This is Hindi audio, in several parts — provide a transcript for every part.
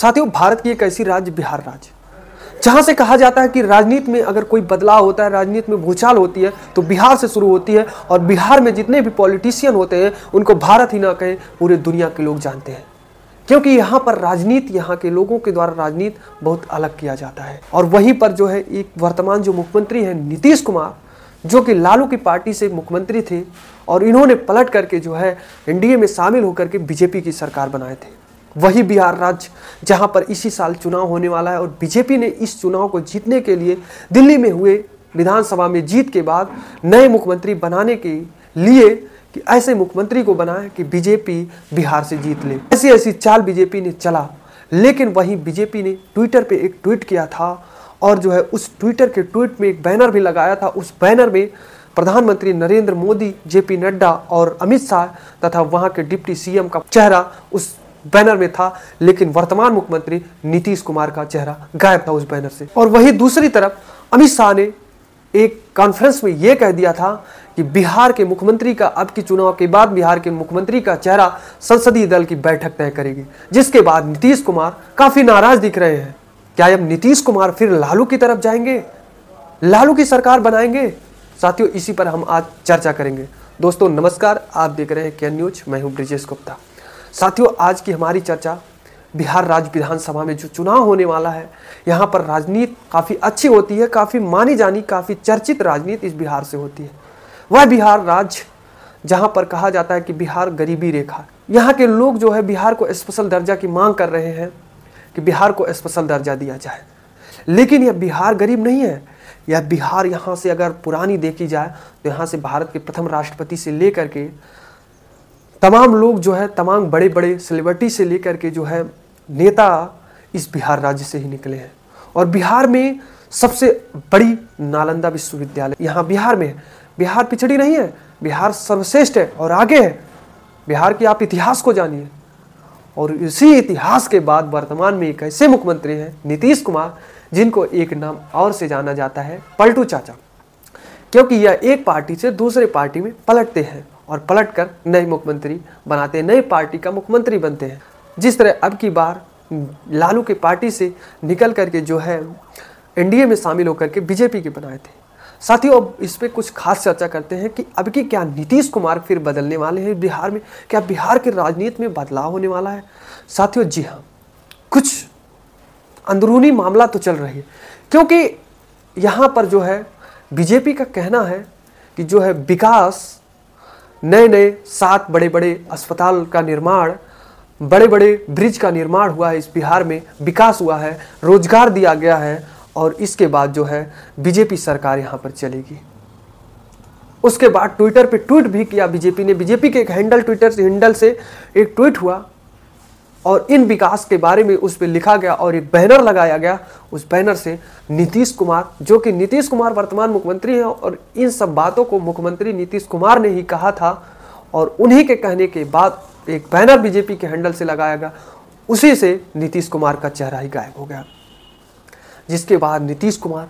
साथियों, भारत की एक ऐसी राज्य बिहार राज्य, जहां से कहा जाता है कि राजनीति में अगर कोई बदलाव होता है, राजनीति में भूचाल होती है तो बिहार से शुरू होती है। और बिहार में जितने भी पॉलिटिशियन होते हैं उनको भारत ही ना कहें, पूरे दुनिया के लोग जानते हैं, क्योंकि यहाँ पर राजनीति, यहाँ के लोगों के द्वारा राजनीति बहुत अलग किया जाता है। और वहीं पर जो है एक वर्तमान जो मुख्यमंत्री हैं नीतीश कुमार, जो कि लालू की पार्टी से मुख्यमंत्री थे और इन्होंने पलट करके जो है एनडीए में शामिल होकर के बीजेपी की सरकार बनाए थे। वही बिहार राज्य जहां पर इसी साल चुनाव होने वाला है और बीजेपी ने इस चुनाव को जीतने के लिए दिल्ली में हुए विधानसभा में जीत के बाद नए मुख्यमंत्री बनाने के लिए कि ऐसे मुख्यमंत्री को बनाए कि बीजेपी बिहार से जीत ले। ऐसी ऐसी चाल बीजेपी ने चला, लेकिन वहीं बीजेपी ने ट्विटर पे एक ट्वीट किया था और जो है उस ट्विटर के ट्वीट में एक बैनर भी लगाया था। उस बैनर में प्रधानमंत्री नरेंद्र मोदी, जेपी नड्डा और अमित शाह तथा वहां के डिप्टी सीएम का चेहरा उस बैनर में था, लेकिन वर्तमान मुख्यमंत्री नीतीश कुमार का चेहरा गायब था उस बैनर से। और वहीं दूसरी तरफ अमित शाह ने एक कॉन्फ्रेंस में यह कह दिया था कि बिहार के मुख्यमंत्री का अब की चुनाव के बाद बिहार के मुख्यमंत्री का चेहरा संसदीय दल की बैठक तय करेगी, जिसके बाद नीतीश कुमार काफी नाराज दिख रहे हैं। क्या अब नीतीश कुमार फिर लालू की तरफ जाएंगे, लालू की सरकार बनाएंगे? साथियों, इसी पर हम आज चर्चा करेंगे। दोस्तों नमस्कार, आप देख रहे हैं केएन न्यूज, मैं हूं ब्रिजेश गुप्ता। साथियों, आज की हमारी चर्चा बिहार राज्य विधानसभा में जो चुनाव होने वाला है, यहाँ पर राजनीति काफ़ी अच्छी होती है, काफ़ी मानी जानी, काफ़ी चर्चित राजनीति इस बिहार से होती है। वह बिहार राज्य जहाँ पर कहा जाता है कि बिहार गरीबी रेखा, यहाँ के लोग जो है बिहार को स्पेशल दर्जा की मांग कर रहे हैं कि बिहार को स्पेशल दर्जा दिया जाए। लेकिन यह बिहार गरीब नहीं है। यह बिहार, यहाँ से अगर पुरानी देखी जाए तो यहाँ से भारत के प्रथम राष्ट्रपति से लेकर के तमाम लोग जो है, तमाम बड़े बड़े सेलिब्रिटी से लेकर के जो है नेता इस बिहार राज्य से ही निकले हैं। और बिहार में सबसे बड़ी नालंदा विश्वविद्यालय यहाँ बिहार में है। बिहार पिछड़ी नहीं है, बिहार सर्वश्रेष्ठ है और आगे है। बिहार की आप इतिहास को जानिए। और इसी इतिहास के बाद वर्तमान में एक ऐसे मुख्यमंत्री हैं नीतीश कुमार, जिनको एक नाम और से जाना जाता है पलटू चाचा, क्योंकि यह एक पार्टी से दूसरे पार्टी में पलटते हैं और पलटकर नए मुख्यमंत्री बनाते हैं, नई पार्टी का मुख्यमंत्री बनते हैं। जिस तरह अब की बार लालू की पार्टी से निकल करके जो है एनडीए में शामिल होकर के बीजेपी के बनाए थे। साथियों, अब इस पे कुछ खास चर्चा करते हैं कि अब की क्या नीतीश कुमार फिर बदलने वाले हैं बिहार में? क्या बिहार की राजनीति में बदलाव होने वाला है? साथियों, जी हाँ, कुछ अंदरूनी मामला तो चल रही है, क्योंकि यहाँ पर जो है बीजेपी का कहना है कि जो है विकास, नए नए 7 बड़े बड़े अस्पताल का निर्माण, बड़े बड़े ब्रिज का निर्माण हुआ है इस बिहार में, विकास हुआ है, रोजगार दिया गया है और इसके बाद जो है बीजेपी सरकार यहाँ पर चलेगी। उसके बाद ट्विटर पे ट्वीट भी किया बीजेपी ने। बीजेपी के एक हैंडल से एक ट्वीट हुआ और इन विकास के बारे में उस पर लिखा गया और एक बैनर लगाया गया। उस बैनर से नीतीश कुमार, जो कि नीतीश कुमार वर्तमान मुख्यमंत्री हैं और इन सब बातों को मुख्यमंत्री नीतीश कुमार ने ही कहा था, और उन्हीं के कहने के बाद एक बैनर बीजेपी के हैंडल से लगाया गया। उसी से नीतीश कुमार का चेहरा ही गायब हो गया, जिसके बाद नीतीश कुमार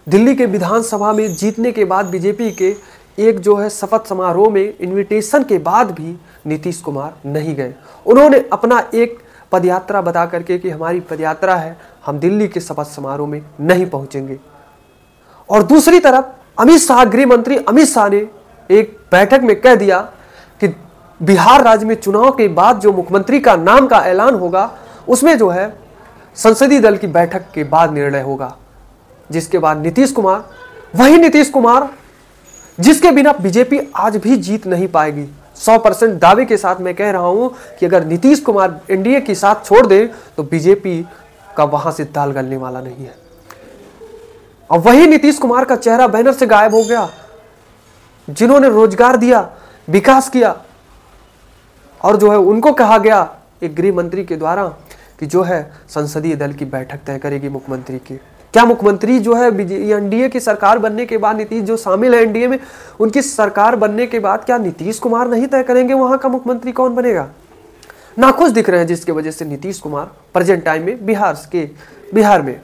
दिल्ली के विधानसभा में जीतने के बाद बीजेपी के एक जो है शपथ समारोह में इनविटेशन के बाद भी नीतीश कुमार नहीं गए। उन्होंने अपना एक पदयात्रा बता करके कि हमारी पदयात्रा है, हम दिल्ली के शपथ समारोह में नहीं पहुंचेंगे। और दूसरी तरफ अमित शाह, गृह मंत्री अमित शाह ने एक बैठक में कह दिया कि बिहार राज्य में चुनाव के बाद जो मुख्यमंत्री का नाम का ऐलान होगा उसमें जो है संसदीय दल की बैठक के बाद निर्णय होगा। जिसके बाद नीतीश कुमार, वही नीतीश कुमार जिसके बिना बीजेपी आज भी जीत नहीं पाएगी। 100% दावे के साथ मैं कह रहा हूं कि अगर नीतीश कुमार एनडीए के साथ छोड़ दे तो बीजेपी का वहां से दाल गलने वाला नहीं है। और वही नीतीश कुमार का चेहरा बैनर से गायब हो गया, जिन्होंने रोजगार दिया, विकास किया। और जो है उनको कहा गया एक गृह मंत्री के द्वारा कि जो है संसदीय दल की बैठक तय करेगी मुख्यमंत्री की। क्या मुख्यमंत्री जो है एनडीए की सरकार बनने के बाद, नीतीश जो शामिल है एनडीए में, उनकी सरकार बनने के बाद क्या नीतीश कुमार नहीं तय करेंगे वहां का मुख्यमंत्री कौन बनेगा? नाखुश दिख रहे हैं, जिसकी वजह से नीतीश कुमार प्रेजेंट टाइम में बिहार में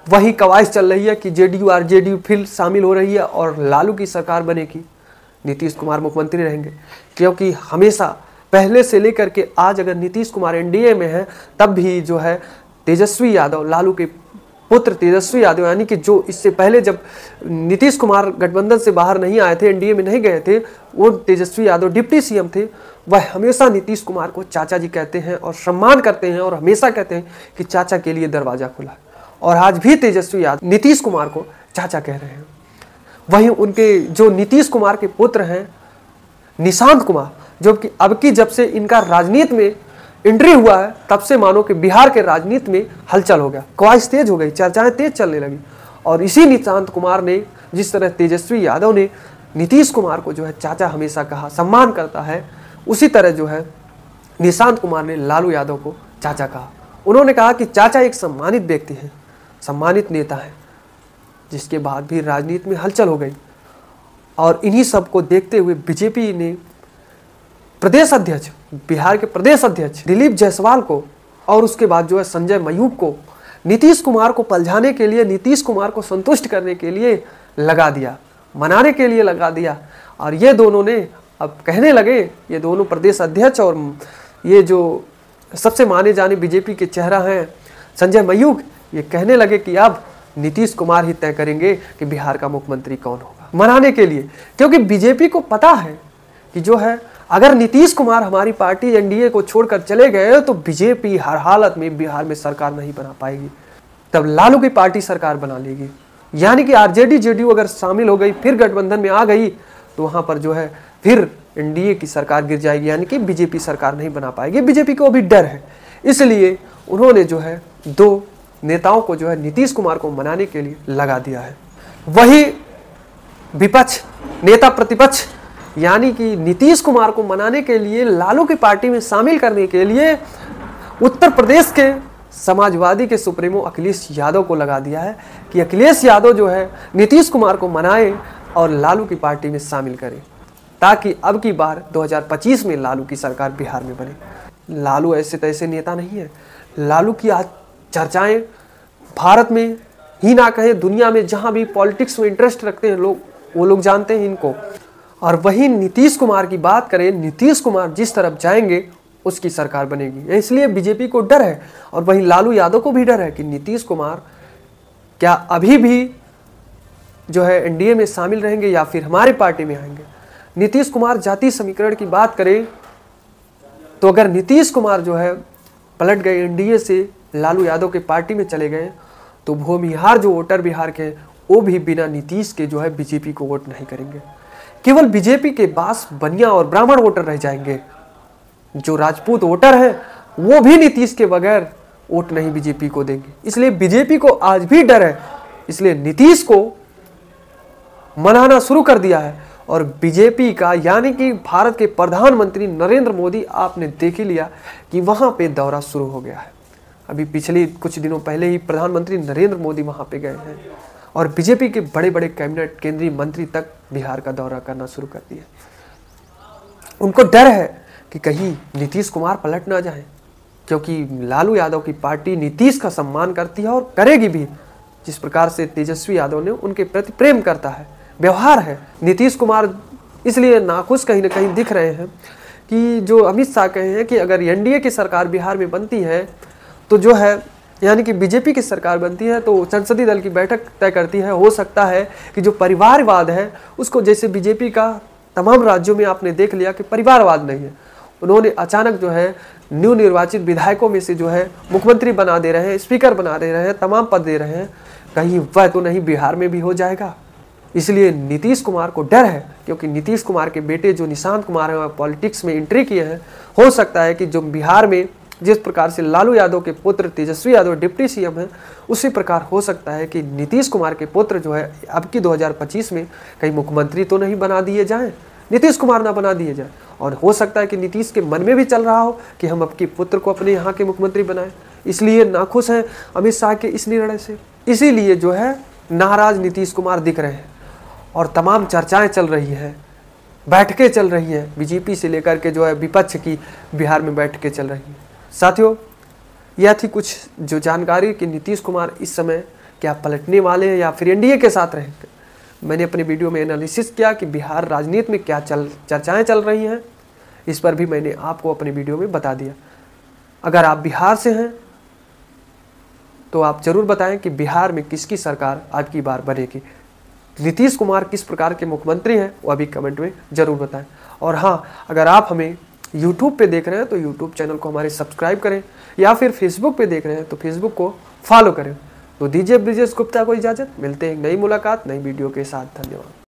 वही कवायद चल रही है कि जेडीयू आरजेडीयू फिर शामिल हो रही है और लालू की सरकार बनेगी, नीतीश कुमार मुख्यमंत्री रहेंगे। क्योंकि हमेशा पहले से लेकर के आज अगर नीतीश कुमार एनडीए में है, तब भी जो है तेजस्वी यादव, लालू के पुत्र तेजस्वी यादव, यानी कि जो इससे पहले जब नीतीश कुमार गठबंधन से बाहर नहीं आए थे, एनडीए में नहीं गए थे, वो तेजस्वी यादव डिप्टी सीएम थे, वह हमेशा नीतीश कुमार को चाचा जी कहते हैं और सम्मान करते हैं और हमेशा कहते हैं कि चाचा के लिए दरवाजा खुला है। और आज भी तेजस्वी यादव नीतीश कुमार को चाचा कह रहे हैं। वहीं उनके जो नीतीश कुमार के पुत्र हैं निशांत कुमार, जो कि अब की जब से इनका राजनीति में एंट्री हुआ है, तब से मानो कि बिहार के राजनीति में हलचल हो गया, ख्वाहिश तेज हो गई, चर्चाएं तेज चलने लगी। और इसी निशांत कुमार ने, जिस तरह तेजस्वी यादव ने नीतीश कुमार को जो है चाचा हमेशा कहा, सम्मान करता है, उसी तरह जो है निशांत कुमार ने लालू यादव को चाचा कहा। उन्होंने कहा कि चाचा एक सम्मानित व्यक्ति हैं, सम्मानित नेता हैं, जिसके बाद भी राजनीति में हलचल हो गई। और इन्हीं सब को देखते हुए बीजेपी ने प्रदेश अध्यक्ष, बिहार के प्रदेश अध्यक्ष दिलीप जायसवाल को और उसके बाद जो है संजय मयूख को नीतीश कुमार को पलझाने के लिए, नीतीश कुमार को संतुष्ट करने के लिए लगा दिया, मनाने के लिए लगा दिया। और ये दोनों ने अब कहने लगे, ये दोनों प्रदेश अध्यक्ष और ये जो सबसे माने जाने बीजेपी के चेहरा हैं संजय मयूख, ये कहने लगे कि अब नीतीश कुमार ही तय करेंगे कि बिहार का मुख्यमंत्री कौन होगा, मनाने के लिए। क्योंकि बीजेपी को पता है कि जो है अगर नीतीश कुमार हमारी पार्टी एनडीए को छोड़कर चले गए तो बीजेपी हर हालत में बिहार में सरकार नहीं बना पाएगी, तब लालू की पार्टी सरकार बना लेगी। यानी कि आरजेडी जेडीयू अगर शामिल हो गई, फिर गठबंधन में आ गई, तो वहां पर जो है फिर एनडीए की सरकार गिर जाएगी, यानी कि बीजेपी सरकार नहीं बना पाएगी। बीजेपी को अभी डर है, इसलिए उन्होंने जो है दो नेताओं को जो है नीतीश कुमार को मनाने के लिए लगा दिया है। वही विपक्ष, नेता प्रतिपक्ष, यानी कि नीतीश कुमार को मनाने के लिए, लालू की पार्टी में शामिल करने के लिए उत्तर प्रदेश के समाजवादी के सुप्रीमो अखिलेश यादव को लगा दिया है कि अखिलेश यादव जो है नीतीश कुमार को मनाए और लालू की पार्टी में शामिल करें, ताकि अब की बार 2025 में लालू की सरकार बिहार में बने। लालू ऐसे तैसे नेता नहीं है। लालू की आज चर्चाएं भारत में ही ना कहें, दुनिया में जहां भी पॉलिटिक्स में इंटरेस्ट रखते हैं लोग, वो लोग जानते हैं इनको। और वहीं नीतीश कुमार की बात करें, नीतीश कुमार जिस तरफ जाएंगे उसकी सरकार बनेगी, इसलिए बीजेपी को डर है। और वहीं लालू यादव को भी डर है कि नीतीश कुमार क्या अभी भी जो है एनडीए में शामिल रहेंगे या फिर हमारी पार्टी में आएंगे। नीतीश कुमार जाति समीकरण की बात करें तो अगर नीतीश कुमार जो है पलट गए, एनडीए से लालू यादव के पार्टी में चले गए, तो भूमिहार जो वोटर बिहार के, वो भी बिना नीतीश के जो है बीजेपी को वोट नहीं करेंगे। केवल बीजेपी के पास बनिया और ब्राह्मण वोटर रह जाएंगे। जो राजपूत वोटर हैं वो भी नीतीश के बगैर वोट नहीं बीजेपी को देंगे। इसलिए बीजेपी को आज भी डर है, इसलिए नीतीश को मनाना शुरू कर दिया है। और बीजेपी का, यानी कि भारत के प्रधानमंत्री नरेंद्र मोदी, आपने देख ही लिया कि वहां पे दौरा शुरू हो गया है। अभी पिछले कुछ दिनों पहले ही प्रधानमंत्री नरेंद्र मोदी वहां पे गए हैं और बीजेपी के बड़े बड़े कैबिनेट केंद्रीय मंत्री तक बिहार का दौरा करना शुरू कर दिया। उनको डर है कि कहीं नीतीश कुमार पलट ना जाए, क्योंकि लालू यादव की पार्टी नीतीश का सम्मान करती है और करेगी भी, जिस प्रकार से तेजस्वी यादव ने उनके प्रति प्रेम करता है, व्यवहार है। नीतीश कुमार इसलिए नाखुश कहीं ना कहीं दिख रहे हैं कि जो अमित शाह कहे हैं कि अगर एनडीए की सरकार बिहार में बनती है तो जो है, यानी कि बीजेपी की सरकार बनती है तो संसदीय दल की बैठक तय करती है। हो सकता है कि जो परिवारवाद है उसको, जैसे बीजेपी का तमाम राज्यों में आपने देख लिया कि परिवारवाद नहीं है, उन्होंने अचानक जो है न्यू निर्वाचित विधायकों में से जो है मुख्यमंत्री बना दे रहे हैं, स्पीकर बना दे रहे हैं, तमाम पद दे रहे हैं। कहीं वह तो नहीं बिहार में भी हो जाएगा। इसलिए नीतीश कुमार को डर है, क्योंकि नीतीश कुमार के बेटे जो निशांत कुमार हैं वह पॉलिटिक्स में एंट्री किए हैं। हो सकता है कि जो बिहार में जिस प्रकार से लालू यादव के पुत्र तेजस्वी यादव डिप्टी सीएम हैं, उसी प्रकार हो सकता है कि नीतीश कुमार के पुत्र जो है अब की 2025 में कहीं मुख्यमंत्री तो नहीं बना दिए जाएं, नीतीश कुमार ना बना दिए जाए। और हो सकता है कि नीतीश के मन में भी चल रहा हो कि हम आपके पुत्र को अपने यहाँ के मुख्यमंत्री बनाएं, इसलिए नाखुश हैं अमित शाह के इस निर्णय से। इसीलिए जो है नाराज नीतीश कुमार दिख रहे हैं और तमाम चर्चाएं चल रही हैं, बैठकें चल रही हैं, बीजेपी से लेकर के जो है विपक्ष की बिहार में बैठकें चल रही हैं। साथियों, यह थी कुछ जो जानकारी कि नीतीश कुमार इस समय क्या पलटने वाले हैं या फिर एनडीए के साथ रहेंगे। मैंने अपने वीडियो में एनालिसिस किया कि बिहार राजनीति में क्या चर्चाएं चल रही हैं, इस पर भी मैंने आपको अपने वीडियो में बता दिया। अगर आप बिहार से हैं तो आप जरूर बताएं कि बिहार में किसकी सरकार अब की बार बनेगी। नीतीश कुमार किस प्रकार के मुख्यमंत्री हैं वो अभी कमेंट में जरूर बताएं। और हाँ, अगर आप हमें YouTube पे देख रहे हैं तो YouTube चैनल को हमारे सब्सक्राइब करें, या फिर Facebook पे देख रहे हैं तो Facebook को फॉलो करें। तो दीजिए ब्रिजेश गुप्ता को इजाज़त, मिलते हैं एक नई मुलाकात नई वीडियो के साथ। धन्यवाद।